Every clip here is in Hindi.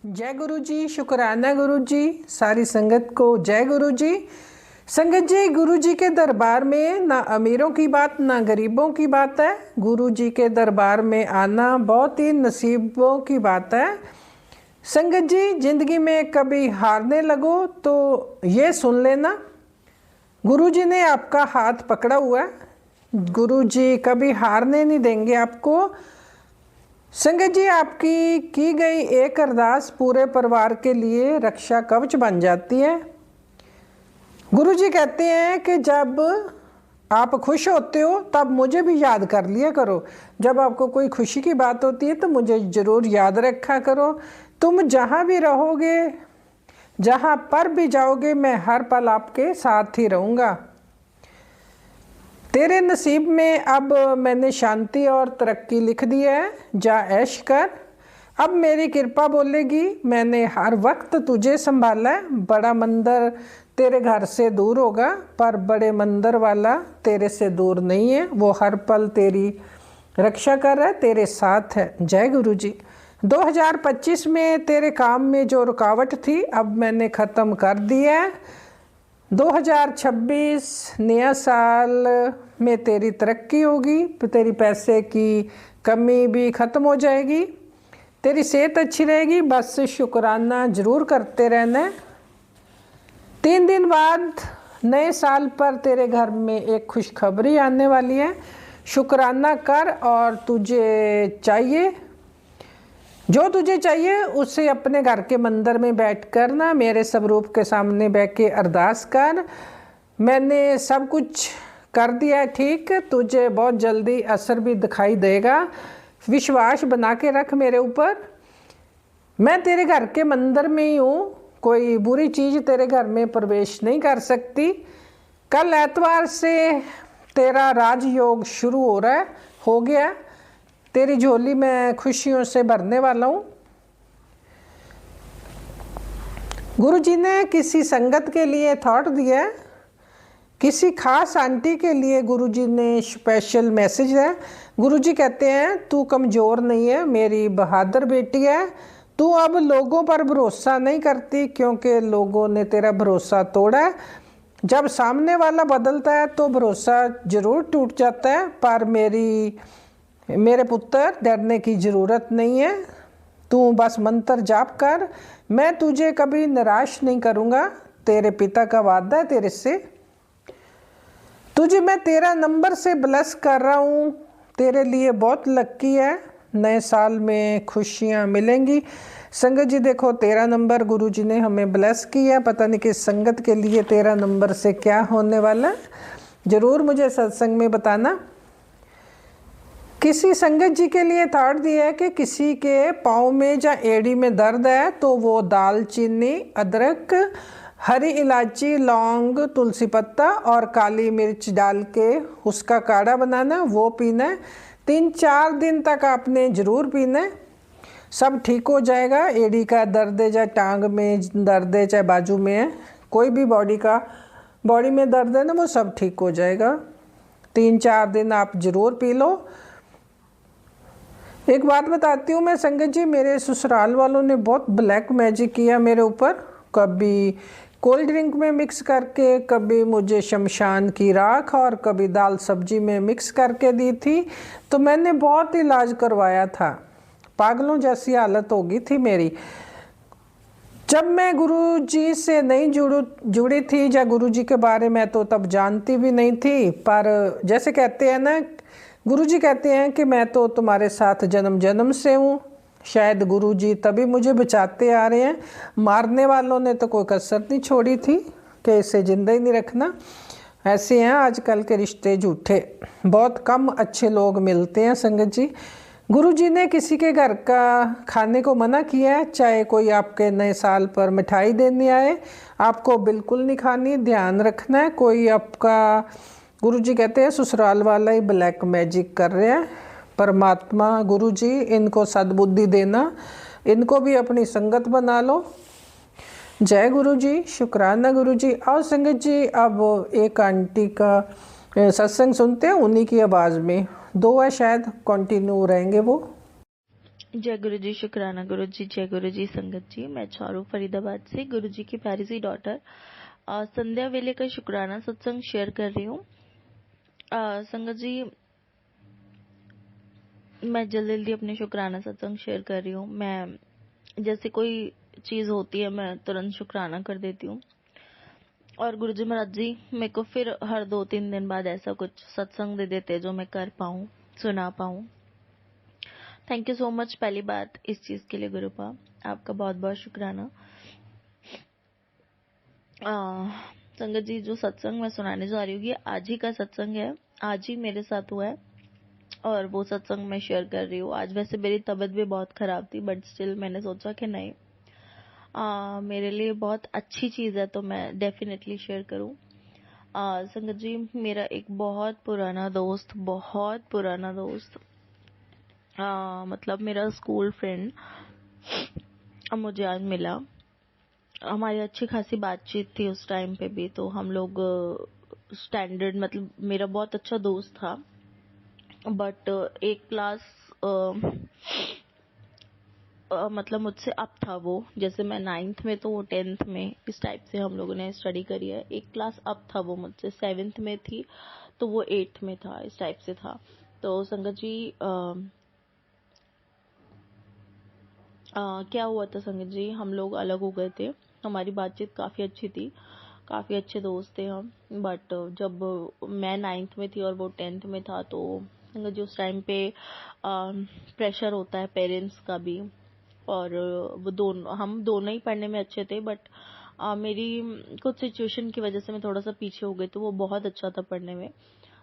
जय गुरु जी, शुक्राना गुरु जी। सारी संगत को जय गुरु जी। संगत जी, गुरु जी के दरबार में ना अमीरों की बात ना गरीबों की बात है। गुरु जी के दरबार में आना बहुत ही नसीबों की बात है। संगत जी, जिंदगी में कभी हारने लगो तो ये सुन लेना, गुरु जी ने आपका हाथ पकड़ा हुआ है। गुरु जी कभी हारने नहीं देंगे आपको। संगत जी, आपकी की गई एक अरदास पूरे परिवार के लिए रक्षा कवच बन जाती है। गुरु जी कहते हैं कि जब आप खुश होते हो तब मुझे भी याद कर लिया करो। जब आपको कोई खुशी की बात होती है तो मुझे ज़रूर याद रखा करो। तुम जहाँ भी रहोगे, जहाँ पर भी जाओगे, मैं हर पल आपके साथ ही रहूँगा। तेरे नसीब में अब मैंने शांति और तरक्की लिख दी है, जा ऐश कर। अब मेरी कृपा बोलेगी, मैंने हर वक्त तुझे संभाला है। बड़ा मंदिर तेरे घर से दूर होगा, पर बड़े मंदिर वाला तेरे से दूर नहीं है। वो हर पल तेरी रक्षा कर रहा है, तेरे साथ है। जय गुरु जी। 2025 में तेरे काम में जो रुकावट थी अब मैंने ख़त्म कर दिया है। 2026 नया साल में तेरी तरक्की होगी, तेरी पैसे की कमी भी ख़त्म हो जाएगी, तेरी सेहत अच्छी रहेगी। बस शुक्राना ज़रूर करते रहना। 3 दिन बाद नए साल पर तेरे घर में एक खुशखबरी आने वाली है। शुक्राना कर और तुझे चाहिए जो तुझे चाहिए उसे अपने घर के मंदिर में बैठ कर ना मेरे स्वरूप के सामने बैठ के अरदास कर। मैंने सब कुछ कर दिया है ठीक, तुझे बहुत जल्दी असर भी दिखाई देगा। विश्वास बना के रख मेरे ऊपर। मैं तेरे घर के मंदिर में ही हूँ, कोई बुरी चीज़ तेरे घर में प्रवेश नहीं कर सकती। कल एतवार से तेरा राजयोग शुरू हो गया। तेरी झोली में खुशियों से भरने वाला हूँ। गुरु जी ने किसी संगत के लिए थॉट दिया है, किसी खास आंटी के लिए गुरु जी ने स्पेशल मैसेज है। गुरु जी कहते हैं तू कमज़ोर नहीं है, मेरी बहादुर बेटी है। तू अब लोगों पर भरोसा नहीं करती क्योंकि लोगों ने तेरा भरोसा तोड़ा है। जब सामने वाला बदलता है तो भरोसा ज़रूर टूट जाता है, पर मेरे पुत्र डरने की ज़रूरत नहीं है। तू बस मंत्र जाप कर, मैं तुझे कभी निराश नहीं करूँगा। तेरे पिता का वादा है तेरे से। तुझे मैं 13 नंबर से ब्लेस कर रहा हूँ, तेरे लिए बहुत लक्की है। नए साल में खुशियाँ मिलेंगी। संगत जी देखो, 13 नंबर गुरु जी ने हमें ब्लेस किया। पता नहीं किस संगत के लिए 13 नंबर से क्या होने वाला, ज़रूर मुझे सत्संग में बताना। किसी संगत जी के लिए थॉट दिया है कि किसी के पाँव में या एड़ी में दर्द है तो वो दालचीनी, अदरक, हरी इलायची, लौंग, तुलसी पत्ता और काली मिर्च डाल के उसका काढ़ा बनाना, वो पीना है। 3-4 दिन तक आपने ज़रूर पीना है, सब ठीक हो जाएगा। एड़ी का दर्द है, चाहे टांग में दर्द है, चाहे बाजू में है, कोई भी बॉडी में दर्द है ना, वो सब ठीक हो जाएगा। 3-4 दिन आप ज़रूर पी लो। एक बात बताती हूँ मैं संगत जी, मेरे ससुराल वालों ने बहुत ब्लैक मैजिक किया मेरे ऊपर। कभी कोल्ड ड्रिंक में मिक्स करके, कभी मुझे शमशान की राख और कभी दाल सब्जी में मिक्स करके दी थी। तो मैंने बहुत इलाज करवाया था, पागलों जैसी हालत हो गई थी मेरी। जब मैं गुरु जी से नहीं जुड़ी थी या गुरु जी के बारे में तो तब जानती भी नहीं थी, पर जैसे कहते हैं ना, गुरु जी कहते हैं कि मैं तो तुम्हारे साथ जन्म जन्म से हूँ। शायद गुरु जी तभी मुझे बचाते आ रहे हैं। मारने वालों ने तो कोई कसर नहीं छोड़ी थी कि इसे जिंदा ही नहीं रखना। ऐसे हैं आजकल के रिश्ते झूठे, बहुत कम अच्छे लोग मिलते हैं संगत जी। गुरु जी ने किसी के घर का खाने को मना किया है, चाहे कोई आपके नए साल पर मिठाई देने आए, आपको बिल्कुल नहीं खानी, ध्यान रखना है। कोई आपका, गुरु जी कहते हैं ससुराल वाला ही ब्लैक मैजिक कर रहे हैं। परमात्मा गुरु जी इनको सद्बुद्धि देना, इनको भी अपनी संगत बना लो। जय गुरु जी, शुक्राना गुरु जी। और संगत जी, अब एक आंटी का सत्संग सुनते हैं, उन्हीं की आवाज़ में 2 है शायद, कंटिन्यू रहेंगे वो। जय गुरु जी, शुक्राना गुरु जी, जय गुरु जी। संगत जी, मैं चारू फरीदाबाद से गुरु जी की प्यारी सी डॉटर संध्या वेले का शुक्राना सत्संग शेयर कर रही हूँ। संगत जी, मैं जल्दी जल्दी अपने शुक्राना सत्संग शेयर कर रही हूँ। मैं जैसे कोई चीज होती है मैं तुरंत शुक्राना कर देती हूँ, और गुरु जी महाराज जी मेरे को फिर हर 2-3 दिन बाद ऐसा कुछ सत्संग दे देते जो मैं कर पाऊँ, सुना पाऊँ। थैंक यू सो मच पहली बात इस चीज के लिए गुरुपा, आपका बहुत बहुत शुक्राना। संगत जी, जो सत्संग मैं सुनाने जा रही हूँ ये आज ही का सत्संग है, आज ही मेरे साथ हुआ है और वो सत्संग मैं शेयर कर रही हूँ। आज वैसे मेरी तबीयत भी बहुत खराब थी, बट स्टिल मैंने सोचा कि नहीं, मेरे लिए बहुत अच्छी चीज है तो मैं डेफिनेटली शेयर करूँ। संगत जी, मेरा एक बहुत पुराना दोस्त, मतलब मेरा स्कूल फ्रेंड मुझे आज मिला। हमारी अच्छी खासी बातचीत थी उस टाइम पे भी, तो हम लोग स्टैंडर्ड, मतलब मेरा बहुत अच्छा दोस्त था, बट एक क्लास मतलब मुझसे अप था वो। जैसे मैं 9th में तो वो 10th में, इस टाइप से हम लोगों ने स्टडी करी है। एक क्लास अप था वो मुझसे, 7th में थी तो वो 8th में था, इस टाइप से था। तो संगत जी क्या हुआ था संगत जी, हम लोग अलग हो गए थे। हमारी बातचीत काफी अच्छी थी, काफी अच्छे दोस्त थे हम, बट जब मैं 9th में थी और वो 10th में था तो संगत जी उस टाइम पे प्रेशर होता है पेरेंट्स का भी, और वो हम दोनों ही पढ़ने में अच्छे थे, बट मेरी कुछ सिचुएशन की वजह से मैं थोड़ा सा पीछे हो गई, तो वो बहुत अच्छा था पढ़ने में।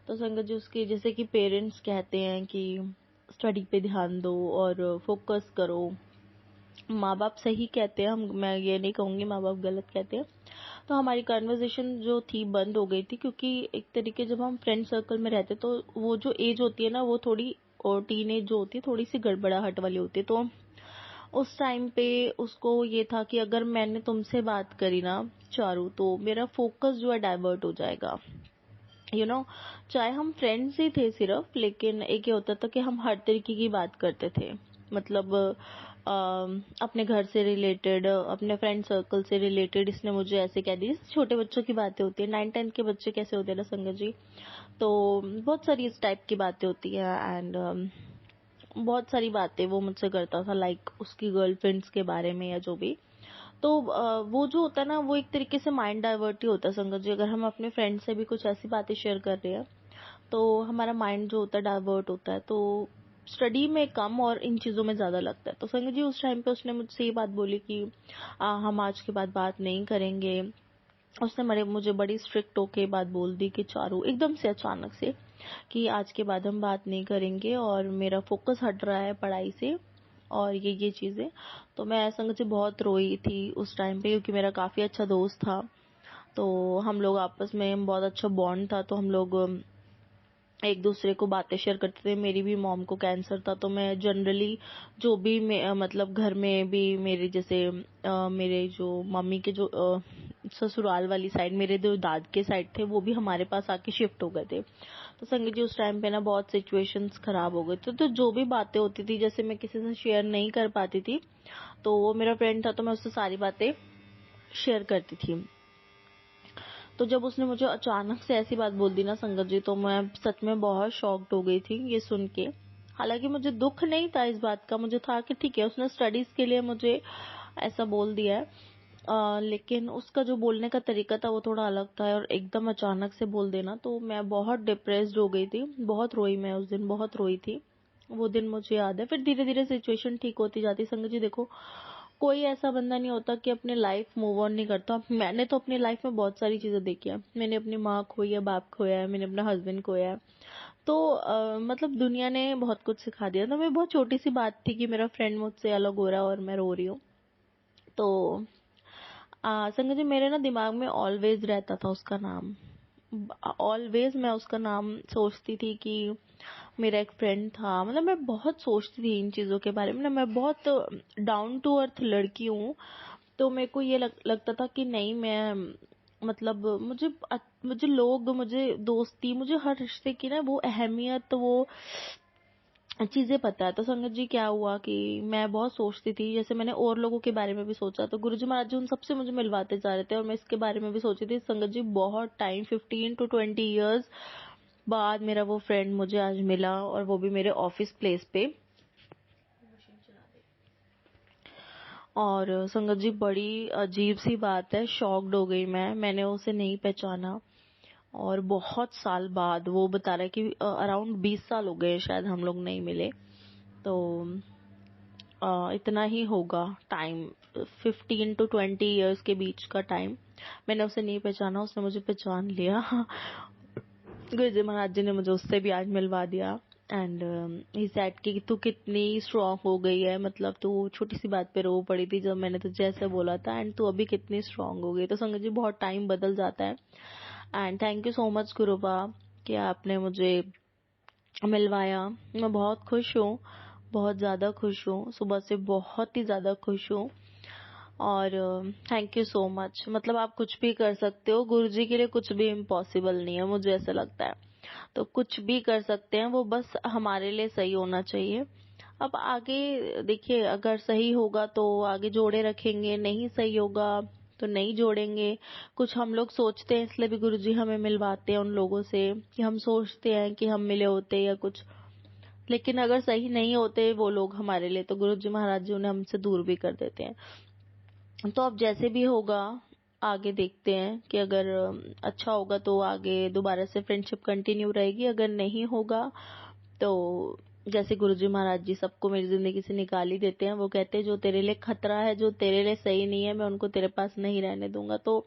तो संगत जी उसके जैसे कि पेरेंट्स कहते हैं कि स्टडी पे ध्यान दो और फोकस करो, माँ बाप सही कहते हैं, मैं ये नहीं कहूंगी माँ बाप गलत कहते हैं। तो हमारी कन्वर्सेशन जो थी बंद हो गई थी, क्योंकि एक तरीके जब हम फ्रेंड सर्कल में रहते तो वो जो एज होती है ना, वो थोड़ी, और टीन एज जो होती है थोड़ी सी गड़बड़ाहट वाली होती है। तो उस टाइम पे उसको ये था कि अगर मैंने तुमसे बात करी ना चारू, तो मेरा फोकस जो है डाइवर्ट हो जाएगा। चाहे हम फ्रेंड्स ही थे सिर्फ, लेकिन एक ये होता था कि हम हर तरीके की बात करते थे, मतलब अपने घर से रिलेटेड, अपने फ्रेंड सर्कल से रिलेटेड। इसने मुझे ऐसे कह दी, छोटे बच्चों की बातें होती है, 9-10 के बच्चे कैसे होते हैं ना संगत जी, तो बहुत सारी इस टाइप की बातें होती है। एंड बहुत सारी बातें वो मुझसे करता था, लाइक उसकी गर्लफ्रेंड्स के बारे में या जो भी। तो वो जो होता है ना, वो एक तरीके से माइंड डाइवर्ट ही होता है संगत जी। अगर हम अपने फ्रेंड से भी कुछ ऐसी बातें शेयर कर रहे हैं तो हमारा माइंड जो होता है डाइवर्ट होता है, तो स्टडी में कम और इन चीजों में ज्यादा लगता है। तो संगत जी उस टाइम पे उसने मुझसे ये बात बोली कि हम आज के बाद बात नहीं करेंगे। उसने मुझे बड़ी स्ट्रिक्ट होके बात बोल दी कि चारू, एकदम से अचानक से, कि आज के बाद हम बात नहीं करेंगे और मेरा फोकस हट रहा है पढ़ाई से, और ये चीजें। तो मैं संगत जी बहुत रोई थी उस टाइम पे, क्योंकि मेरा काफी अच्छा दोस्त था। तो हम लोग आपस में बहुत अच्छा बॉन्ड था, तो हम लोग एक दूसरे को बातें शेयर करते थे। मेरी भी मॉम को कैंसर था, तो मैं जनरली जो भी मतलब घर में भी मेरे जैसे मेरे जो मम्मी के जो ससुराल वाली साइड, मेरे जो दाद के साइड थे, वो भी हमारे पास आके शिफ्ट हो गए थे। तो संगत जी उस टाइम पे ना बहुत सिचुएशंस खराब हो गए थे, तो जो भी बातें होती थी, जैसे मैं किसी से शेयर नहीं कर पाती थी, तो वो मेरा फ्रेंड था तो मैं उससे सारी बातें शेयर करती थी। तो जब उसने मुझे अचानक से ऐसी बात बोल दी ना संगत जी, तो मैं सच में बहुत शॉक्ड हो गई थी ये सुन के। हालांकि मुझे दुख नहीं था इस बात का, मुझे था कि ठीक है उसने स्टडीज के लिए मुझे ऐसा बोल दिया है, लेकिन उसका जो बोलने का तरीका था वो थोड़ा अलग था, और एकदम अचानक से बोल देना, तो मैं बहुत डिप्रेस्ड हो गई थी, बहुत रोई मैं उस दिन, बहुत रोई थी। वो दिन मुझे याद है। फिर धीरे धीरे सिचुएशन ठीक होती जाती। संगत जी देखो, कोई ऐसा बंदा नहीं होता कि अपने लाइफ मूव ऑन नहीं करता। मैंने तो अपनी लाइफ में बहुत सारी चीजें देखी है। मैंने अपनी माँ खोई है, बाप खोया है, मैंने अपना हस्बैंड खोया है। तो मतलब दुनिया ने बहुत कुछ सिखा दिया। तो मैं, बहुत छोटी सी बात थी कि मेरा फ्रेंड मुझसे अलग हो रहा है और मैं रो रही हूँ। तो संगत जी मेरे ना दिमाग में ऑलवेज रहता था उसका नाम। ऑलवेज मैं उसका नाम सोचती थी कि मेरा एक फ्रेंड था। मतलब मैं बहुत सोचती थी इन चीजों के बारे में ना। मैं बहुत डाउन टू अर्थ लड़की हूँ, तो मेरे को ये लगता था कि नहीं, मैं मतलब मुझे लोग, मुझे दोस्ती, मुझे हर रिश्ते की ना वो अहमियत, वो चीज़ें पता है। तो संगत जी क्या हुआ कि मैं बहुत सोचती थी, जैसे मैंने और लोगों के बारे में भी सोचा, तो गुरुजी महाराज जी उन सबसे मुझे मिलवाते जा रहे थे और मैं इसके बारे में भी सोची थी। संगत जी बहुत टाइम 15 to 20 ईयर्स बाद मेरा वो फ्रेंड मुझे आज मिला, और वो भी मेरे ऑफिस प्लेस पे। और संगत जी बड़ी अजीब सी बात है, शॉक्ड हो गई मैंने उसे नहीं पहचाना। और बहुत साल बाद वो बता रहा है कि अराउंड 20 साल हो गए शायद हम लोग नहीं मिले। तो इतना ही होगा टाइम, 15 to 20 ईयर्स के बीच का टाइम। मैंने उसे नहीं पहचाना, उसने मुझे पहचान लिया। गुरुजी महाराज जी ने मुझे उससे भी आज मिलवा दिया। एंड ही सेड कि तू कितनी स्ट्रांग हो गई है, मतलब तू छोटी सी बात पे रो पड़ी थी जब मैंने तुझे ऐसे बोला था, एंड तू अभी कितनी स्ट्रांग हो गई। तो संगत जी बहुत टाइम बदल जाता है। And thank you so much गुरुबा कि आपने मुझे मिलवाया। मैं बहुत खुश हूँ, बहुत ज़्यादा खुश हूँ, सुबह से बहुत ही ज़्यादा खुश हूँ। और थैंक यू सो मच। मतलब आप कुछ भी कर सकते हो, गुरुजी के लिए कुछ भी इम्पॉसिबल नहीं है, मुझे ऐसा लगता है। तो कुछ भी कर सकते हैं, वो बस हमारे लिए सही होना चाहिए। अब आगे देखिए, अगर सही होगा तो आगे जोड़े रखेंगे, नहीं सही होगा तो नहीं जोड़ेंगे। कुछ हम लोग सोचते हैं, इसलिए भी गुरुजी हमें मिलवाते हैं उन लोगों से, कि हम सोचते हैं कि हम मिले होते या कुछ। लेकिन अगर सही नहीं होते वो लोग हमारे लिए, तो गुरुजी महाराज जी उन्हें हमसे दूर भी कर देते हैं। तो अब जैसे भी होगा आगे देखते हैं कि अगर अच्छा होगा तो आगे दोबारा से फ्रेंडशिप कंटिन्यू रहेगी, अगर नहीं होगा तो जैसे गुरुजी महाराज जी सबको मेरी जिंदगी से निकाल ही देते हैं। वो कहते हैं जो तेरे लिए खतरा है, जो तेरे लिए सही नहीं है, मैं उनको तेरे पास नहीं रहने दूंगा। तो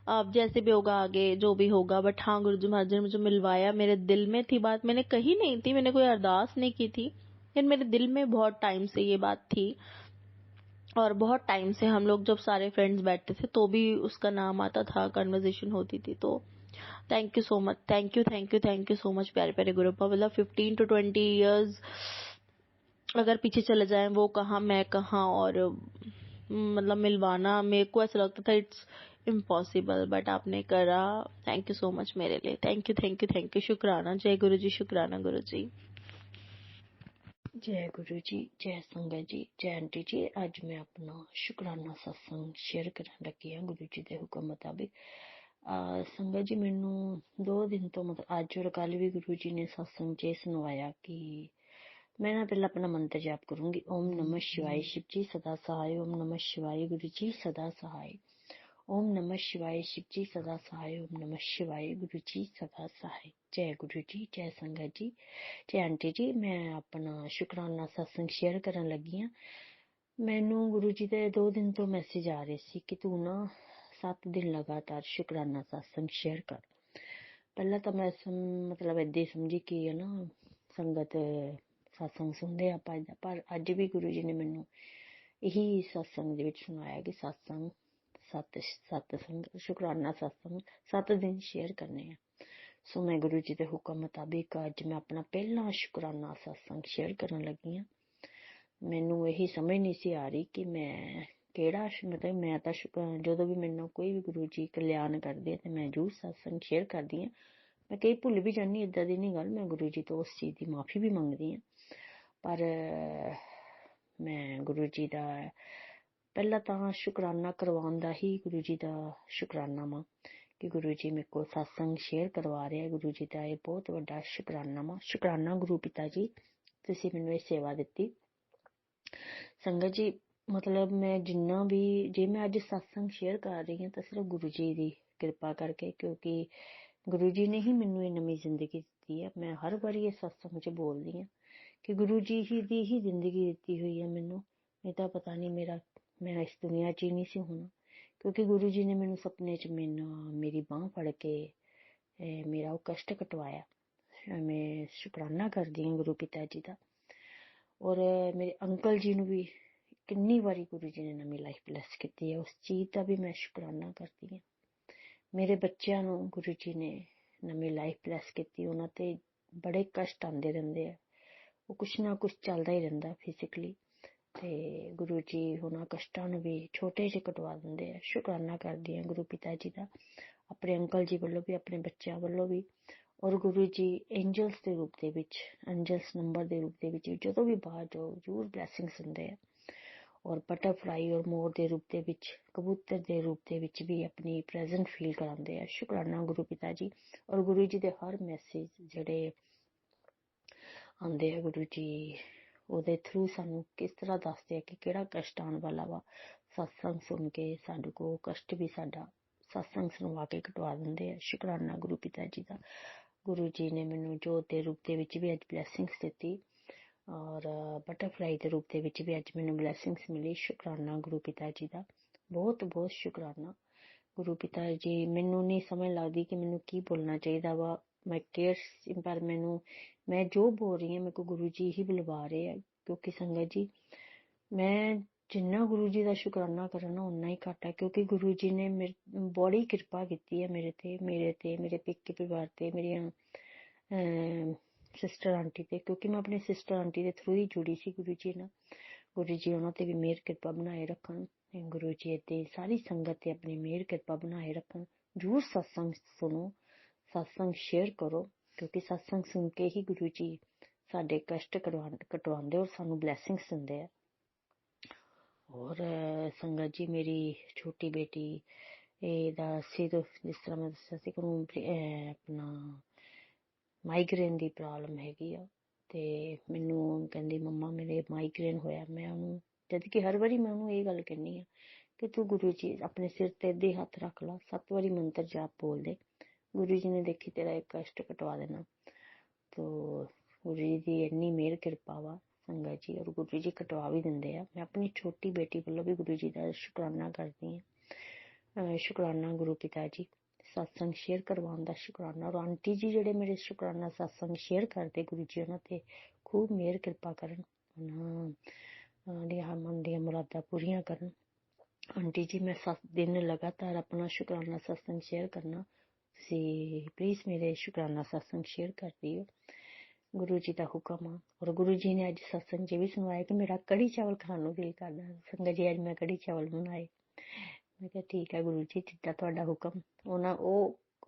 अब जैसे भी होगा आगे जो भी होगा, बट हाँ गुरुजी महाराज जी ने मुझे मिलवाया। मेरे दिल में थी बात, मैंने कही नहीं थी, मैंने कोई अरदास नहीं की थी, लेकिन मेरे दिल में बहुत टाइम से ये बात थी। और बहुत टाइम से हम लोग जब सारे फ्रेंड्स बैठते थे तो भी उसका नाम आता था, कन्वर्सेशन होती थी। तो thank you so much, thank you thank you thank you so much प्यारे प्यारे गुरुपा। मतलब 15 to 20 ईयर्स अगर पीछे चले जाएं, वो कहाँ मैं कहाँ, और मतलब मिलवाना मेरे को ऐसा लगता था इट्स इम्पॉसिबल, बट आपने करा। थैंक यू सो मच मेरे लिए, thank you thank you thank you. शुक्राना। जय गुरु जी, शुक्राना गुरु जी। जय गुरु जी, जय संगत जी, जय आंटी जी। अज मैं अपना शुकराना सत्संग शेयर करन लगी हाँ गुरु जी के हुक्म मुताबिक। संगत जी मैनू 2 दिन तो मतलब अज और कल भी गुरु जी ने सत्संग च सुनवाया कि मैं ना पहला अपना मंत्र जाप करूंगी। ओम नमः शिवाय, शिव जी सदा सहाय। ओम नमः शिवाय, गुरु जी सदा सहाय। ओम नमः शिवाय, शिव जी सदा सहाय। ओम नमः शिवाय, गुरु जी सदा सहाय। जय गुरु जी, जय संगत जी, जय आंटी जी। मैं अपना शुकराना सत्संग शेयर करन लगी हाँ। मैनू गुरु जी दे 2 दिन तो मैसेज आ रहे सी कि तू ना 7 दिन लगातार शुकराना सत्संग शेयर कर। पहला तो मैं मतलब इदा समझी कि है ना संगत सत्संग सुनते आप अज, पर अज भी गुरु जी ने मैनू यही सत्संग दे विच सुनाया कि सत्संग सत्संग शुकराना सत्संग 7 दिन शेयर करने हैं। सो मैं गुरु जी के हुक्म मुताबिक अज मैं अपना पहला शुकराना सत्संग शेयर करन लगी हाँ। मैनू यही समझ नहीं सी आ रही कि मैं केड़ा मतलब मैं तो जो भी मैनू कोई भी गुरु जी कल्याण करदे ते मैं जरूर सत्संग शेयर करदी हाँ। मैं कई भुल भी जानी, इदा दी नहीं गल, मैं गुरु जी तो उस चीज़ की माफ़ी भी मंगदी हाँ। पर मैं गुरु जी का पहला तो शुकराना करवाउण दा ही गुरु जी का शुकराना वा कि गुरु जी मेरे को सत्संग शेयर करवा रहे हैं। गुरु जी का यह बहुत बड़ा शुकराना वा। शुकराना गुरु पिता जी, तुसीं मैनू ये सेवा दित्ती। संगत जी मतलब मैं जिन्ना भी जे मैं अज सत्संग शेयर कर रही हूँ तो सिर्फ गुरु जी की कृपा करके, क्योंकि गुरु जी ने ही मैनू ये नवी जिंदगी दी है। मैं हर बार ये सत्संग च बोलती हूँ कि गुरु जी ही दी ही जिंदगी दी हुई है मैनू, नहीं तो पता नहीं मेरा मैं इस दुनिया च ही नहीं सी होना। क्योंकि गुरु जी ने मैनू सपने च मेरी बांह फड़ के मेरा वो कष्ट कटवाया। मैं शुकराना करदी हूँ गुरु पिता जी का। और मेरे अंकल जी ने भी किन्नी बारी गुरु जी ने नवी लाइफ ब्लैस की है, उस चीज़ का भी मैं शुकराना करती हूँ। मेरे बच्चों नू गुरु जी ने नवी लाइफ ब्लैस की, उन्होंने बड़े कष्ट आते रहते हैं, वो कुछ ना कुछ चलता ही रहता फिजिकली, ते गुरु जी उन्होंने कष्टां नू भी छोटे जे कटवा देंगे हैं। शुकराना करदी हूँ गुरु पिता जी का, अपने अंकल जी वालों भी, अपने बच्चों वालों भी। ਔਰ ਗੁਰੂ ਜੀ ਐਂਜਲਸ ਦੇ ਰੂਪ ਦੇ ਵਿੱਚ, ਐਂਜਲਸ ਨੰਬਰ ਦੇ ਰੂਪ ਦੇ ਵਿੱਚ ਜਦੋਂ ਵੀ ਬਾਹਰ ਜਾਓ ਜ਼ਰੂਰ ਬਲੈਸਿੰਗਸ ਹੁੰਦੇ ਆ। ਔਰ ਬਟਰਫਲਾਈ ਔਰ ਮੋਰ ਦੇ ਰੂਪ ਦੇ ਵਿੱਚ, ਕਬੂਤਰ ਦੇ ਰੂਪ ਦੇ ਵਿੱਚ ਵੀ ਆਪਣੀ ਪ੍ਰੈਜ਼ੈਂਟ ਫੀਲ ਕਰਾਉਂਦੇ ਆ। ਸ਼ੁਕਰਾਨਾ ਗੁਰੂ ਪਿਤਾ ਜੀ। ਔਰ ਗੁਰੂ ਜੀ ਦੇ ਹਰ ਮੈਸੇਜ ਜਿਹੜੇ ਆਉਂਦੇ ਆ, ਗੁਰੂ ਜੀ ਉਹਦੇ ਥਰੂ ਸਾਨੂੰ ਕਿਸ ਤਰ੍ਹਾਂ ਦੱਸਦੇ ਆ ਕਿ ਕਿਹੜਾ ਕਸ਼ਟ ਆਉਣ ਵਾਲਾ ਵਾ। ਸਤਸੰਗ ਸੁਣ ਕੇ ਸਾਡੇ ਕੋਲ ਕਸ਼ਟ ਵੀ ਸਾਡਾ ਸਤਸੰਗ ਸੁਣਵਾ ਕੇ ਕਟਵਾ ਦਿੰਦੇ ਆ। ਸ਼ੁਕਰਾਨਾ ਗੁਰੂ ਪਿਤਾ ਜੀ ਦਾ। ਗੁਰੂ ਜੀ ਨੇ ਮੈਨੂੰ ਜੋਤ ਦੇ ਰੂਪ ਦੇ ਵਿੱਚ ਵੀ ਅੱਜ ਬਲੈਸਿੰਗਸ ਦਿੱਤੀ ਔਰ ਬਟਰਫਲਾਈ ਦੇ ਰੂਪ ਦੇ ਵਿੱਚ ਵੀ ਅੱਜ ਮੈਨੂੰ ਬਲੈਸਿੰਗਸ ਮਿਲੀ। ਸ਼ੁਕਰਾਨਾ ਗੁਰੂ ਪਿਤਾ ਜੀ ਦਾ, ਬਹੁਤ ਬਹੁਤ ਸ਼ੁਕਰਾਨਾ ਗੁਰੂ ਪਿਤਾ ਜੀ। ਮੈਨੂੰ ਨਹੀਂ ਸਮਝ ਲੱਗਦੀ ਕਿ ਮੈਨੂੰ ਕੀ ਬੋਲਣਾ ਚਾਹੀਦਾ ਵਾ। ਪਰ ਮੈਂ ਜੋ ਬੋਲ ਰਹੀ ਹਾਂ ਮੇਰੇ ਕੋਲ ਗੁਰੂ ਜੀ ਹੀ ਬੁਲਵਾ ਰਹੇ ਆ, ਕਿਉਂਕਿ ਸੰਗਤ ਜੀ ਮੈਂ ਜਿੰਨਾ ਗੁਰੂ ਜੀ ਦਾ ਸ਼ੁਕਰਾਨਾ ਕਰਾਂ ਨਾ ਓਨਾ ਹੀ ਘੱਟ ਹੈ, ਕਿਉਂਕਿ ਗੁਰੂ ਜੀ ਨੇ ਬੜੀ ਕਿਰਪਾ ਕੀਤੀ ਹੈ ਮੇਰੇ ਤੇ, ਮੇਰੇ ਪੇਕੇ ਪਰਿਵਾਰ ਤੇ, ਮੇਰੀਆਂ ਸਿਸਟਰ ਆਂਟੀ ਤੇ, ਕਿਉਂਕਿ ਮੈਂ ਆਪਣੇ ਸਿਸਟਰ ਆਂਟੀ ਦੇ ਥਰੂ ਹੀ ਜੁੜੀ ਸੀ ਗੁਰੂ ਜੀ ਨਾਲ। ਗੁਰੂ ਜੀ ਉਹਨਾਂ ਤੇ ਵੀ ਮਿਹਰ ਕਿਰਪਾ ਬਣਾਏ ਰੱਖਣ। ਗੁਰੂ ਜੀ ਤੇ ਸਾਰੀ ਸੰਗਤ ਤੇ ਆਪਣੀ ਮਿਹਰ ਕਿਰਪਾ ਬਣਾਏ ਰੱਖਣ। ਜ਼ਰੂਰ ਸਤਸੰਗ ਸੁਣੋ, ਸਤਸੰਗ ਸ਼ੇਅਰ ਕਰੋ, ਕਿਉਂਕਿ ਸਤਸੰਗ ਸੁਣ ਕੇ ਹੀ ਗੁਰੂ ਜੀ ਸਾਡੇ ਕਸ਼ਟ ਕਟਵਾਉਂਦੇ ਔਰ ਸਾਨੂੰ ਬਲੈਸਿੰਗਸ ਦਿੰਦੇ ਆ। ਔਰ ਸੰਗਤ ਜੀ ਮੇਰੀ ਛੋਟੀ ਬੇਟੀ ਇਹਦਾ ਸਿਰ, ਜਿਸ ਤਰ੍ਹਾਂ ਮੈਂ ਦੱਸਿਆ ਸੀ ਕਿ ਆਪਣਾ ਮਾਈਗ੍ਰੇਨ ਦੀ ਪ੍ਰੋਬਲਮ ਹੈਗੀ ਆ, ਤੇ ਮੈਨੂੰ ਕਹਿੰਦੀ ਮੰਮਾ ਮੇਰੇ ਮਾਈਗ੍ਰੇਨ ਹੋਇਆ। ਮੈਂ ਉਹਨੂੰ, ਜਦ ਕਿ ਹਰ ਵਾਰੀ ਮੈਂ ਉਹਨੂੰ ਇਹ ਗੱਲ ਕਹਿੰਦੀ ਆ ਕਿ ਤੂੰ ਗੁਰੂ ਜੀ ਆਪਣੇ ਸਿਰ ਤੇ ਏਦਾਂ ਹੀ ਹੱਥ ਰੱਖ ਲਾ, 7 ਵਾਰੀ ਮੰਤਰ ਜਾਪ ਬੋਲ ਦੇ, ਗੁਰੂ ਜੀ ਨੇ ਦੇਖੀ ਤੇਰਾ ਇੱਕ ਕਸ਼ਟ ਕਟਵਾ ਦੇਣਾ। ਤੋ ਗੁਰੂ ਜੀ ਦੀ ਇੰਨੀ ਮਿਹਰ ਕਿਰਪਾ ਵਾ ਸੰਗਤ ਜੀ, ਔਰ ਗੁਰੂ ਜੀ ਕਟਵਾ ਵੀ ਦਿੰਦੇ ਆ। ਮੈਂ ਆਪਣੀ ਛੋਟੀ ਬੇਟੀ ਵੱਲੋਂ ਵੀ ਗੁਰੂ ਜੀ ਦਾ ਸ਼ੁਕਰਾਨਾ ਕਰਦੀ ਹਾਂ। ਸ਼ੁਕਰਾਨਾ ਗੁਰੂ ਪਿਤਾ ਜੀ। ਸਤਸੰਗ ਸ਼ੇਅਰ ਕਰਵਾਉਣ ਦਾ ਸ਼ੁਕਰਾਨਾ। ਔਰ ਆਂਟੀ ਜੀ ਜਿਹੜੇ ਮੇਰੇ ਸ਼ੁਕਰਾਨਾ ਸਤਸੰਗ ਸ਼ੇਅਰ ਕਰਦੇ, ਗੁਰੂ ਜੀ ਉਹਨਾਂ ਤੇ ਖੂਬ ਮਿਹਰ ਕਿਰਪਾ ਕਰਨ, ਉਹਨਾਂ ਦੀਆਂ ਮਨ ਦੀਆਂ ਮੁਰਾਦਾਂ ਪੂਰੀਆਂ ਕਰਨ। ਆਂਟੀ ਜੀ ਮੈਂ 7 ਦਿਨ ਲਗਾਤਾਰ ਆਪਣਾ ਸ਼ੁਕਰਾਨਾ ਸਤਸੰਗ ਸ਼ੇਅਰ ਕਰਨਾ, ਤੁਸੀਂ ਪਲੀਜ਼ ਮੇਰੇ ਸ਼ੁਕਰਾਨਾ ਸਤਸੰਗ ਸ਼ੇਅਰ ਕਰ ਦਿਓ। ਗੁਰੂ ਜੀ ਦਾ ਹੁਕਮ ਆ। ਔਰ ਗੁਰੂ ਜੀ ਨੇ ਅੱਜ ਸਤਸੰਗ 'ਚ ਵੀ ਸੁਣਵਾਇਆ ਕਿ ਮੇਰਾ ਕੜੀ ਚਾਵਲ ਖਾਣ ਨੂੰ ਦਿਲ ਕਰਦਾ। ਸੰਗਤ ਜੀ ਅੱਜ ਮੈਂ ਕੜੀ ਚਾਵਲ ਬਣਾਏ। ਮੈਂ ਕਿਹਾ ਠੀਕ ਹੈ ਗੁਰੂ ਜੀ, ਜਿੱਦਾਂ ਤੁਹਾਡਾ ਹੁਕਮ।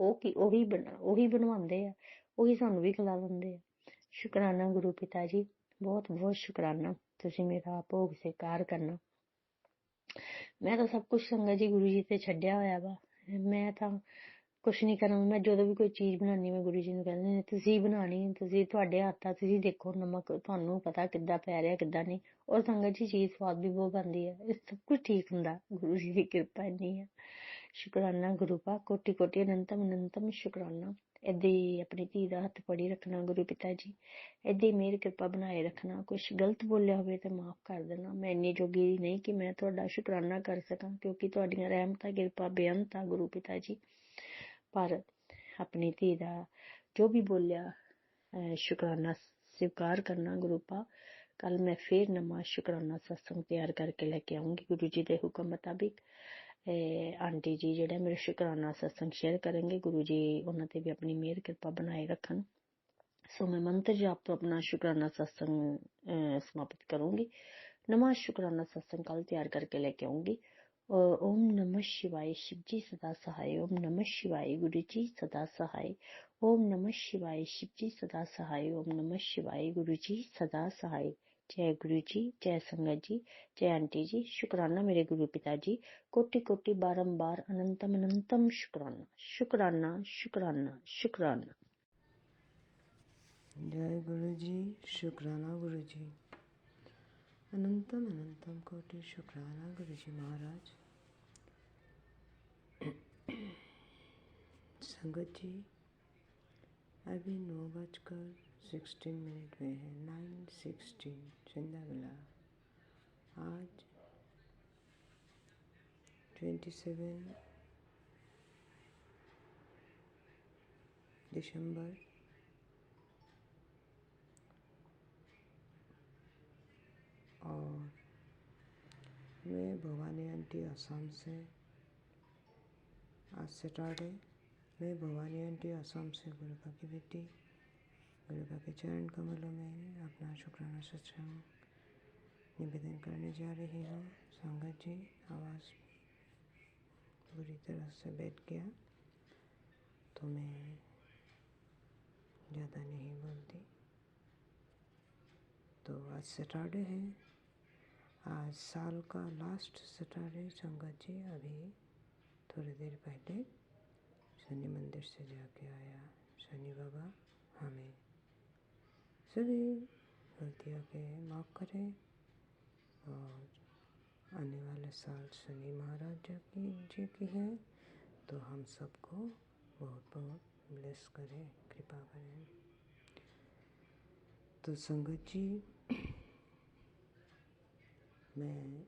ਉਹੀ ਬਣਵਾਉਂਦੇ ਆ, ਉਹੀ ਸਾਨੂੰ ਵੀ ਖਿਲਾ ਦਿੰਦੇ ਆ। ਸ਼ੁਕਰਾਨਾ ਗੁਰੂ ਪਿਤਾ ਜੀ, ਬਹੁਤ ਬਹੁਤ ਸ਼ੁਕਰਾਨਾ। ਤੁਸੀਂ ਮੇਰਾ ਭੋਗ ਸਵੀਕਾਰ ਕਰਨਾ। ਮੈਂ ਤਾਂ ਸਭ ਕੁਛ ਸੰਗਤ ਜੀ ਗੁਰੂ ਜੀ ਤੇ ਛੱਡਿਆ ਹੋਇਆ ਵਾ। ਮੈਂ ਤਾਂ ਕੁਛ ਨੀ ਕਰਨਾ। ਮੈਂ ਜਦੋਂ ਵੀ ਕੋਈ ਚੀਜ਼ ਬਣਾਉਣੀ ਮੈਂ ਗੁਰੂ ਜੀ ਨੂੰ ਕਹਿੰਦੀ ਤੁਸੀਂ ਬਣਾਉਣੀ, ਤੁਸੀਂ, ਤੁਹਾਡੇ ਹੱਥ ਆ, ਤੁਸੀਂ ਦੇਖੋ ਨਮਕ ਤੁਹਾਨੂੰ ਪਤਾ ਕਿੱਦਾਂ ਪੈ ਰਿਹਾ ਕਿੱਦਾਂ ਨਹੀਂ। ਔਰ ਸੰਗਤ ਜੀ ਚੀਜ਼ ਸਵਾਦ ਵੀ ਬਹੁਤ ਬਣਦੀ ਹੈ। ਇਹ ਸਭ ਕੁਛ ਠੀਕ ਹੁੰਦਾ, ਗੁਰੂ ਜੀ ਦੀ ਕਿਰਪਾ ਇੰਨੀ ਹੈ। ਸ਼ੁਕਰਾਨਾ ਗੁਰੂ ਪਾ, ਕੋਟੀ ਕੋਟੀ ਅਨੰਤਮ ਸ਼ੁਕਰਾਨਾ। ਏਦਾਂ ਹੀ ਆਪਣੀ ਧੀ ਦਾ ਹੱਥ ਫੜੀ ਰੱਖਣਾ ਗੁਰੂ ਪਿਤਾ ਜੀ, ਏਦਾਂ ਹੀ ਮਿਹਰ ਕਿਰਪਾ ਬਣਾਏ ਰੱਖਣਾ। ਕੁਛ ਗਲਤ ਬੋਲਿਆ ਹੋਵੇ ਤੇ ਮਾਫ਼ ਕਰ ਦੇਣਾ। ਮੈਂ ਇੰਨੀ ਜੋਗੀ ਨਹੀਂ ਕਿ ਮੈਂ ਤੁਹਾਡਾ ਸ਼ੁਕਰਾਨਾ ਕਰ ਸਕਾਂ, ਕਿਉਂਕਿ ਤੁਹਾਡੀਆਂ ਰਹਿਮਤਾਂ ਕਿਰਪਾ ਬੇਅੰਤ ਆ ਗੁਰੂ ਪਿਤਾ ਜੀ। ਪਰ ਆਪਣੀ ਧੀ ਦਾ ਜੋ ਵੀ ਬੋਲਿਆ ਸ਼ੁਕਰਾਨਾ ਸਵੀਕਾਰ ਕਰਨਾ ਗੁਰੂ ਪਾ। ਕੱਲ ਮੈਂ ਫੇਰ ਨਵਾਂ ਸ਼ੁਕਰਾਨਾ ਸਤਸੰਗ ਤਿਆਰ ਕਰਕੇ ਲੈ ਕੇ ਆਉਂਗੀ ਗੁਰੂ ਜੀ ਦੇ ਹੁਕਮ ਮੁਤਾਬਿਕ। ਆਂਟੀ ਜੀ ਜਿਹੜਾ ਮੇਰੇ ਸ਼ੁਕਰਾਨਾ ਸਤਸੰਗ ਸ਼ੇਅਰ ਕਰਨਗੇ, ਗੁਰੂ ਜੀ ਉਹਨਾਂ ਤੇ ਵੀ ਆਪਣੀ ਮਿਹਰ ਕਿਰਪਾ ਬਣਾਏ ਰੱਖਣ। ਸੋ ਮੈਂ ਮੰਤਰ ਜਾਪ ਤੋਂ ਆਪਣਾ ਸ਼ੁਕਰਾਨਾ ਸਤਸੰਗ ਸਮਾਪਤ ਕਰੂੰਗੀ। ਨਵਾਂ ਸ਼ੁਕਰਾਨਾ ਸਤਸੰਗ ਕੱਲ ਤਿਆਰ ਕਰਕੇ ਲੈ ਕੇ ਆਉਂਗੀ। ਓਮ ਨਮः शिवाय शिव जी सदा सहाय। ओम नमः शिवाय गुरु जी सदा सहाय। ओम नमः शिवाय शिव जी सदा सहाय। ओम नमः शिवाय गुरु जी सदा सहाय। जय गुरु जी, जय संगत जी, जय आंटी जी। शुक्राना मेरे गुरु पिता जी, कोटि कोटि बारंबार अनंतम शुक्राना शुक्राना शुक्राना शुक्राना। जय गुरु जी, शुक्राना गुरु जी, अनंतम कोटि शुक्राना गुरु जी महाराज। संगत जी अभी 9:16 में है, 9:16 जिंदा मिला। आज 27 दिसंबर और मैं भवानी आंटी असम से, आज सैटरडे, मैं भवानी आंटी असम से गुरुपा की बेटी, गुरुपा के चरण कमलों में अपना शुक्राना सत्संग निवेदन करने जा रही हूँ। संगत जी आवाज़ बुरी तरह से बैठ गया तो मैं ज़्यादा नहीं बोलती। तो आज सैटरडे है, आज साल का लास्ट सैटरडे संगत जी। अभी थोड़ी देर पहले शनि मंदिर से जाके आया। शनि बाबा हमें सभी गलतियों के माफ़ करें और आने वाले साल शनि महाराज जी की है, तो हम सबको बहुत बहुत ब्लेस करें, कृपा करें। तो संगत जी, मैं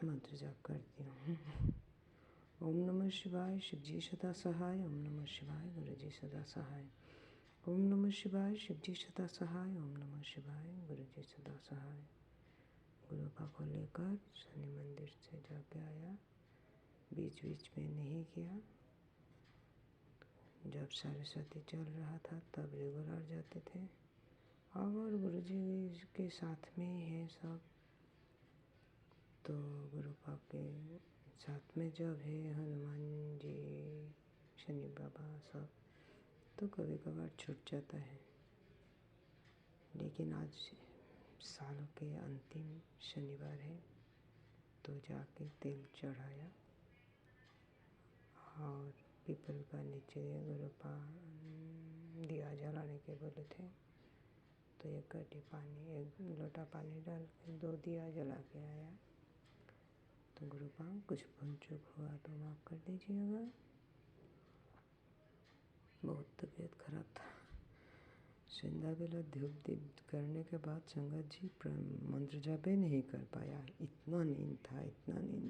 मंत्र जाप करती हूँ। ओम नमः शिवाय, शिव जी सदा सहाय। ओम नमः शिवाय, गुरु जी सदा सहाय। ओम नमः शिवाय, शिव जी सदा सहाय। ओम नमः शिवाय, गुरु जी सदा सहाय। गुरु का को लेकर शनि मंदिर से जाके आया। बीच बीच में नहीं किया, जब सरस्वती चल रहा था तब रेगुलर जाते थे। और गुरु जी के साथ में ही है सब, तो गुरु पाक के साथ में जब है हनुमान जी, शनि बाबा सब, तो कभी कभार छूट जाता है। लेकिन आज साल के अंतिम शनिवार है, तो जाके तेल चढ़ाया और पीपल का नीचे गुरु पाक दिया जलाने के बोले थे, तो एक कटी पानी, एक लोटा पानी डाल के 2 दिया जला के आया। तो गुरु पाक कुछ भूल चूक हुआ तो माफ़ कर दीजिएगा। बहुत तबीयत खराब था। संध्या बेला धूप दीप करने के बाद संगत जी मंत्र जाप ही नहीं कर पाया। इतना नींद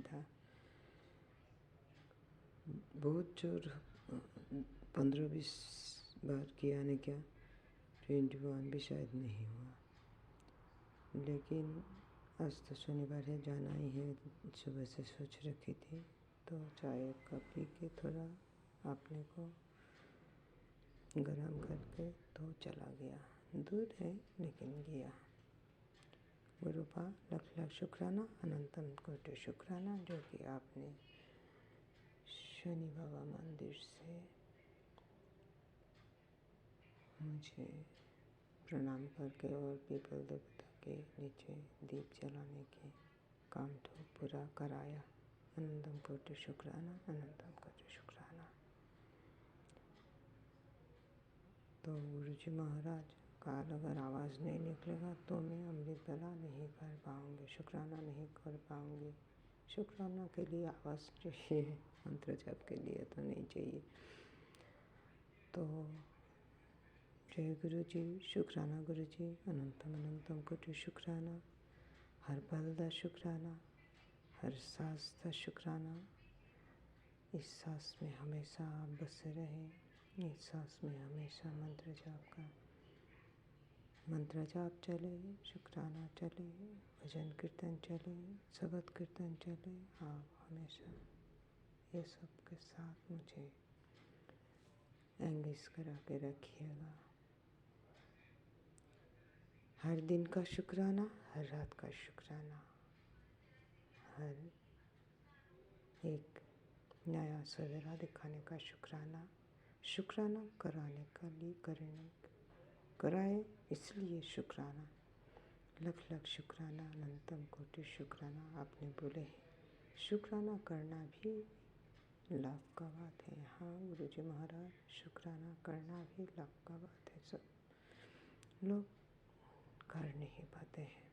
था। बहुत जोर 15-20 बार किया नहीं, क्या 21 भी शायद नहीं हुआ। लेकिन आज तो शनिवार है, जाना ही है, सुबह से सोच रखी थी, तो चाय का पी के थोड़ा अपने को गरम करके तो चला गया। दूर है लेकिन गया। गुरु पाक लख लख शुक्राना, अनंतम कोटि शुक्राना, जो कि आपने शनि बाबा मंदिर से मुझे प्रणाम करके और पीपल देवता के नीचे दीप जलाने के काम तो पूरा कराया। अनंतम कोटि शुक्राना, अनंतम कोटि शुक्राना। तो गुरु जी महाराज का अगर आवाज़ नहीं निकलेगा तो मैं अमृत बेला नहीं कर पाऊँगी, शुक्राना नहीं कर पाऊँगी। शुक्राना के लिए आवाज़ चाहिए, मंत्र जाप के लिए तो नहीं चाहिए। तो जय गुरु जी, शुक्राना गुरु जी, अनंतम अनंतम कोटि शुक्राना। हर पल दा शुक्राना, हर सांस दा शुक्राना। इस सांस में हमेशा आप बसे रहें, इस सांस में हमेशा मंत्र जाप चले, शुक्राना चले, भजन कीर्तन चले, शबद कीर्तन चले। आप हमेशा ये सब के साथ मुझे एंगेज करा के रखिएगा। हर दिन का शुक्राना, हर रात का शुक्राना, हर एक नया सवेरा दिखाने का शुक्राना। शुक्राना कराए इसलिए शुक्राना। लख लख शुक्राना, अनंतम कोटि शुक्राना। आपने बोले हैं शुक्राना करना भी लाभ का बात है। हाँ गुरु जी महाराज, शुक्राना करना भी लाभ का बात है। सब लोग कर नहीं पाते हैं।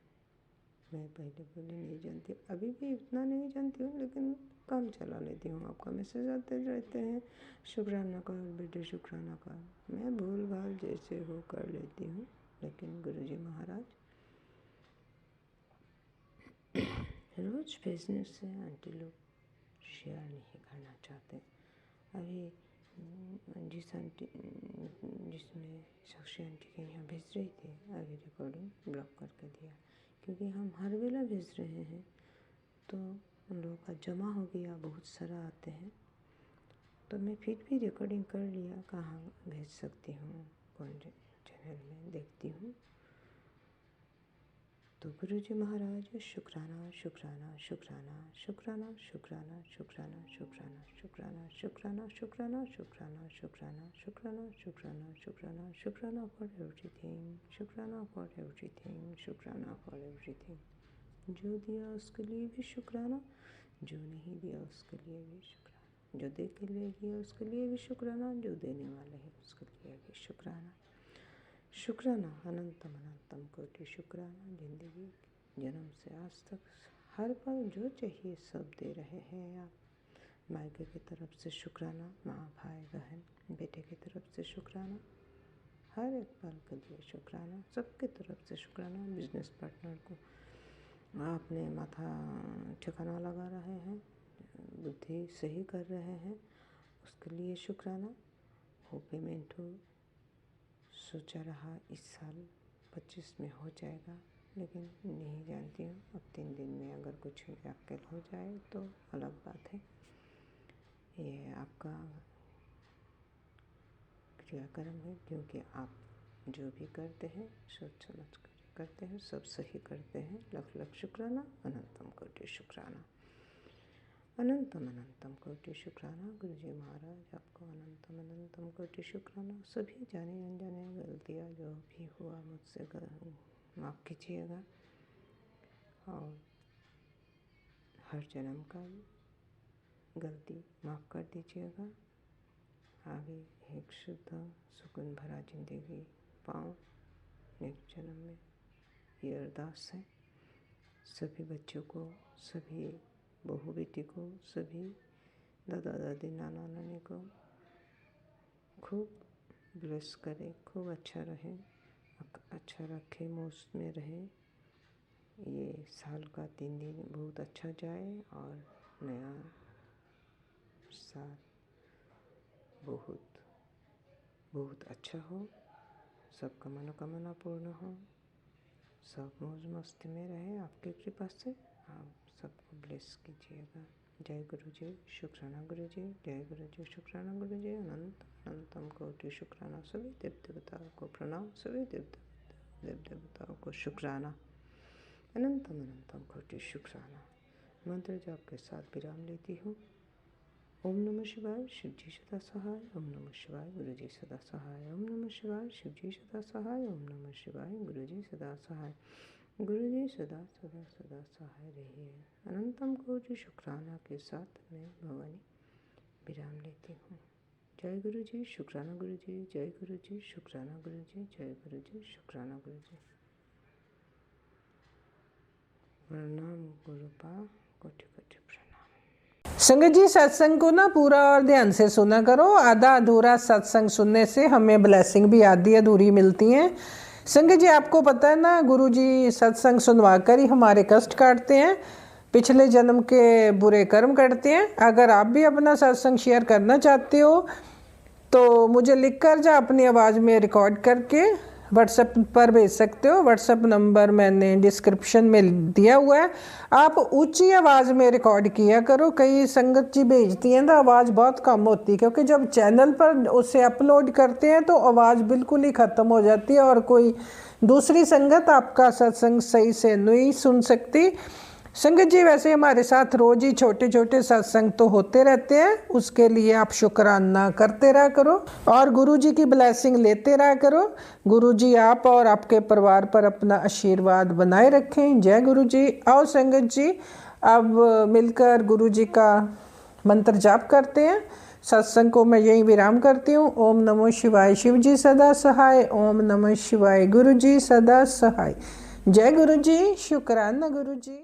मैं पहले नहीं जानती, अभी भी इतना नहीं जानती हूँ, लेकिन काम चला लेती हूँ। आपका मैसेज आते रहते हैं, शुक्राना कर बेटे, शुक्राना कर। मैं भूल भाल जैसे हो कर लेती हूँ, लेकिन गुरु जी महाराज रोज भेजने से आंटी लोग शेयर नहीं करना चाहते। अभी जिसमें साक्षी आंटी के यहाँ भेज रही थी, अभी रिकॉर्डिंग ब्लॉक करके दिया, क्योंकि हम हर वेला भेज रहे हैं तो उन लोगों का जमा हो गया, बहुत सारा आते हैं। तो मैं फिर भी रिकॉर्डिंग कर लिया, कहाँ भेज सकती हूँ, कौन चैनल में देखती हूँ। तो गुरु जी महाराज शुक्राना शुक्राना शुक्राना शुक्राना शुक्राना शुक्राना शुक्राना शुक्राना शुक्राना शुक्राना शुक्राना शुक्राना शुक्राना शुक्राना शुक्राना शुक्राना फॉर एवरीथिंग, शुक्राना फॉर एवरीथिंग, शुक्राना फॉर एवरीथिंग। जो दिया उसके लिए भी शुक्राना, जो नहीं दिया उसके लिए भी शुक्राना, जो दे के ले गया उसके लिए भी शुक्राना, जो देने वाले हैं उसके लिए भी शुक्राना। शुक्राना अनंतम अनंतम कोटि शुक्राना। जिंदगी जन्म से आज तक हर पल जो चाहिए सब दे रहे हैं आप। मायके की तरफ से शुक्राना, माँ भाई बहन बेटे की तरफ से शुक्राना, हर एक पल के लिए शुक्राना, सबकी तरफ से शुक्राना। बिजनेस पार्टनर को आपने माथा ठिकाना लगा रहे हैं, बुद्धि सही कर रहे हैं, उसके लिए शुक्राना। हो पेमेंट हो, सोचा रहा इस साल 25 में हो जाएगा, लेकिन नहीं जानती हूँ। अब 3 दिन में अगर कुछ व्याकुल हो जाए तो अलग बात है। ये आपका क्रियाक्रम है, क्योंकि आप जो भी करते हैं सोच समझ कर करते हैं, सब सही करते हैं। लख लख शुक्राना, अनंतम कोटि शुक्राना, अनंतम अनंतम कोटि शुक्राना। गुरु जी महाराज आपको अनंतम अनंतम कोटि शुक्राना। सभी जाने अनजाने गलतियाँ जो भी हुआ मुझसे माफ़ कीजिएगा, और हर जन्म का गलती माफ़ कर दीजिएगा। आगे एक शुद्ध सुकून भरा जिंदगी पाऊँ नेक्स्ट जन्म में, ये अरदास है। सभी बच्चों को, सभी बहू बेटी को, सभी दादा दादी नाना नानी को खूब ब्लेस करे, खूब अच्छा रहे, अच्छा रखे, मौज में रहे। ये साल का 3 दिन बहुत अच्छा जाए और नया साल बहुत बहुत अच्छा हो, सबका मनोकामना पूर्ण हो, सब मौज मस्ती में रहे। आपकी कृपा से आप सबको ब्लेस कीजिएगा। जय गुरु जी, शुक्राना गुरु जी, जय गुरु जी, शुक्राना गुरु जी। अनंत अनंतम कोटि शुक्राना। सभी देव देवताओं को प्रणाम, सभी देव देवताओं को शुक्राना। अनंतम अनंतम कोटि शुक्राना। मंत्र जाप के साथ विराम लेती हूँ। ओम नमः शिवाय, शिव जी सदा सहाय। ओम नमः शिवाय, गुरु जी सदा सहाय। ओम नमः शिवाय, शिव जी सदा सहाय। ओम नमः शिवाय, गुरु जी सदा सहाय। गुरु जी सदा सदा सदा सहाय रहिए। अनंतम कोटि शुक्राना के साथ मैं भवानी विराम लेती हूँ। जय गुरु जी, शुक्राना गुरु जी, जय गुरु जी, शुक्राना गुरु जी, जय गुरु जी, शुक्राना गुरु जी। प्रणाम गुरुपा, कोटि कोटि प्रणाम। संगत जी, सत्संग को ना पूरा और ध्यान से सुना करो। आधा अधूरा सत्संग सुनने से हमें ब्लेसिंग भी आधी अधूरी मिलती हैं। संगत जी, आपको पता है ना, गुरु जी सत्संग सुनवा कर ही हमारे कष्ट काटते हैं, पिछले जन्म के बुरे कर्म करते हैं। अगर आप भी अपना सत्संग शेयर करना चाहते हो तो मुझे लिख कर या अपनी आवाज़ में रिकॉर्ड करके व्हाट्सएप पर भेज सकते हो। व्हाट्सएप नंबर मैंने डिस्क्रिप्शन में दिया हुआ है। आप ऊंची आवाज़ में रिकॉर्ड किया करो। कई संगत जी भेजती हैं तो आवाज़ बहुत कम होती है, क्योंकि जब चैनल पर उसे अपलोड करते हैं तो आवाज़ बिल्कुल ही ख़त्म हो जाती है और कोई दूसरी संगत आपका सत्संग सही से नहीं सुन सकती। संगत जी, वैसे हमारे साथ रोज़ ही छोटे छोटे सत्संग तो होते रहते हैं, उसके लिए आप शुक्राना करते रहा करो और गुरु जी की ब्लेसिंग लेते रहा करो। गुरु जी आप और आपके परिवार पर अपना आशीर्वाद बनाए रखें। जय गुरु जी। आओ संगत जी, अब मिलकर गुरु जी का मंत्र जाप करते हैं। सत्संग को मैं यहीं विराम करती हूँ। ओम नमो शिवाय, शिव जी सदा सहाय। ओम नमः शिवाय, गुरु जी सदा सहाय। जय गुरु जी, शुक्राना गुरु जी।